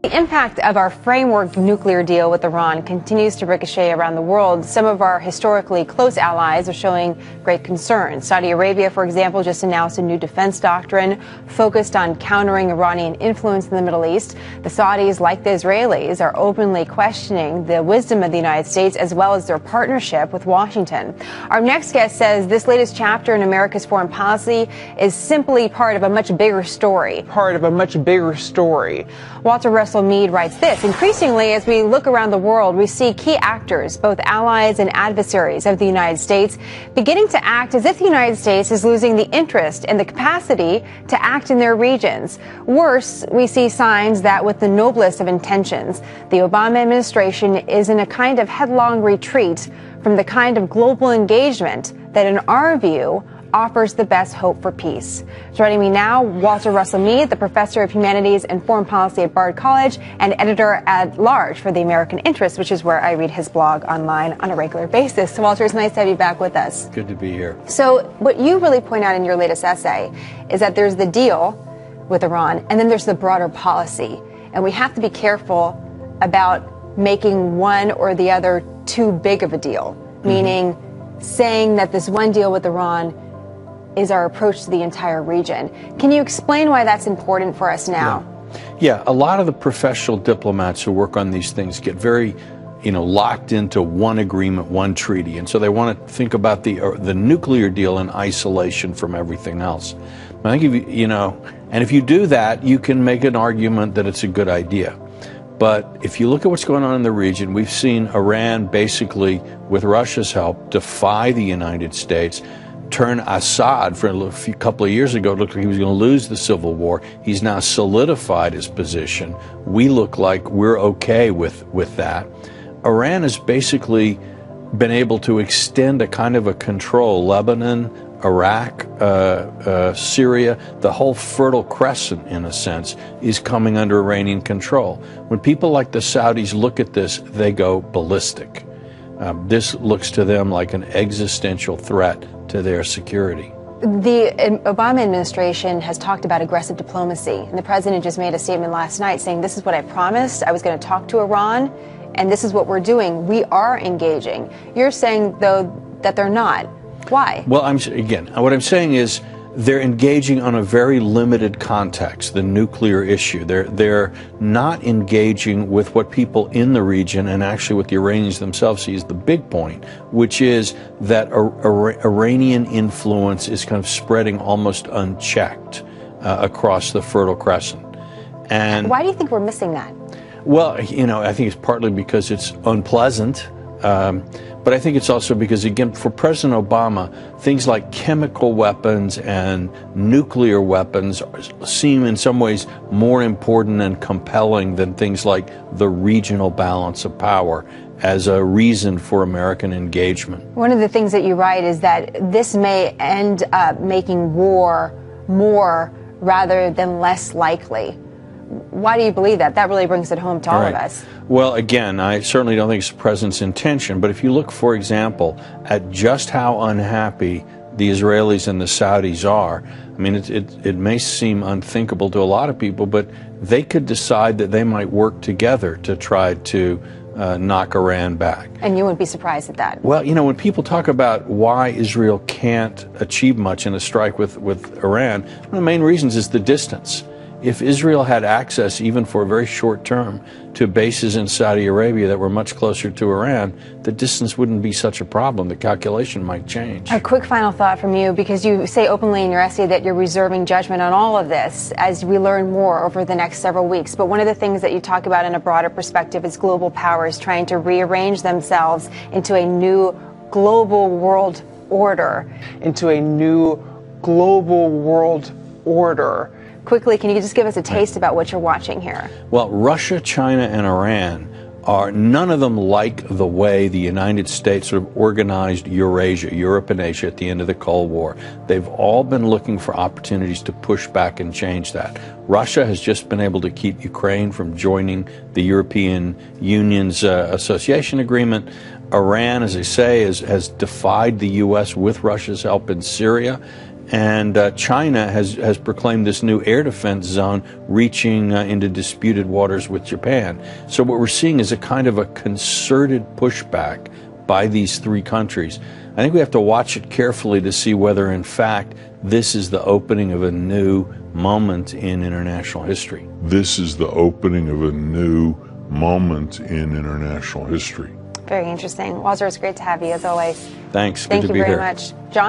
The impact of our framework nuclear deal with Iran continues to ricochet around the world. Some of our historically close allies are showing great concern. Saudi Arabia, for example, just announced a new defense doctrine focused on countering Iranian influence in the Middle East. The Saudis, like the Israelis, are openly questioning the wisdom of the United States as well as their partnership with Washington. Our next guest says this latest chapter in America's foreign policy is simply part of a much bigger story. Walter Russell Mead writes this: increasingly, as we look around the world, we see key actors, both allies and adversaries of the United States, beginning to act as if the United States is losing the interest and the capacity to act in their regions. Worse, we see signs that with the noblest of intentions, the Obama administration is in a kind of headlong retreat from the kind of global engagement that, in our view, offers the best hope for peace. Joining me now, Walter Russell Mead, the professor of humanities and foreign policy at Bard College and editor-at-large for the American Interest, which is where I read his blog online on a regular basis. So, Walter, it's nice to have you back with us. Good to be here. So what you really point out in your latest essay is that there's the deal with Iran, and then there's the broader policy. And we have to be careful about making one or the other too big of a deal, meaning saying that this one deal with Iran is our approach to the entire region. Can you explain why that's important for us now? Yeah, a lot of the professional diplomats who work on these things get very, locked into one agreement, one treaty, and so they want to think about the nuclear deal in isolation from everything else. I think if you do that, you can make an argument that it's a good idea. But if you look at what's going on in the region, we've seen Iran basically, with Russia's help, defy the United States, turn Assad, for a couple of years ago, it looked like he was going to lose the civil war. He's now solidified his position. We look like we're okay with that. Iran has basically been able to extend a kind of a control. Lebanon, Iraq, Syria, the whole Fertile Crescent, in a sense, is coming under Iranian control. When people like the Saudis look at this, they go ballistic. This looks to them like an existential threat to their security. The Obama administration has talked about aggressive diplomacy, and the president just made a statement last night saying, this is what I promised. I was going to talk to Iran, and this is what we're doing. We are engaging. You're saying, though, that they're not. Why? Well, what I'm saying is they're engaging on a very limited context, the nuclear issue. They're not engaging with what people in the region and actually what the Iranians themselves see as the big point, which is that Iranian influence is kind of spreading almost unchecked across the Fertile Crescent. And why do you think we're missing that? Well, I think it's partly because it's unpleasant. But I think it's also because, again, for President Obama, things like chemical weapons and nuclear weapons seem in some ways more important and compelling than things like the regional balance of power as a reason for American engagement. One of the things that you write is that this may end up making war more rather than less likely. Why do you believe that? That really brings it home to all of us. Well, again, I certainly don't think it's the president's intention, but if you look, for example, at just how unhappy the Israelis and the Saudis are, I mean, it may seem unthinkable to a lot of people, but they could decide that they might work together to try to knock Iran back. And you wouldn't be surprised at that? Well, when people talk about why Israel can't achieve much in a strike with Iran, one of the main reasons is the distance. If Israel had access, even for a very short term, to bases in Saudi Arabia that were much closer to Iran, the distance wouldn't be such a problem. The calculation might change. A quick final thought from you, because you say openly in your essay that you're reserving judgment on all of this as we learn more over the next several weeks. But one of the things that you talk about in a broader perspective is global powers trying to rearrange themselves into a new global world order. Quickly, can you just give us a taste about what you're watching here? Well, Russia, China, and Iran none of them like the way the United States sort of organized Eurasia, Europe and Asia at the end of the Cold War. They've all been looking for opportunities to push back and change that. Russia has just been able to keep Ukraine from joining the European Union's association agreement. Iran, as I say, has defied the U.S. with Russia's help in Syria. And China has proclaimed this new air defense zone reaching into disputed waters with Japan. So what we're seeing is a kind of a concerted pushback by these three countries. I think we have to watch it carefully to see whether, in fact, this is the opening of a new moment in international history. This is the opening of a new moment in international history. Very interesting. Walter, it's great to have you as always. Thanks. Thank Good to you be very here. much. John?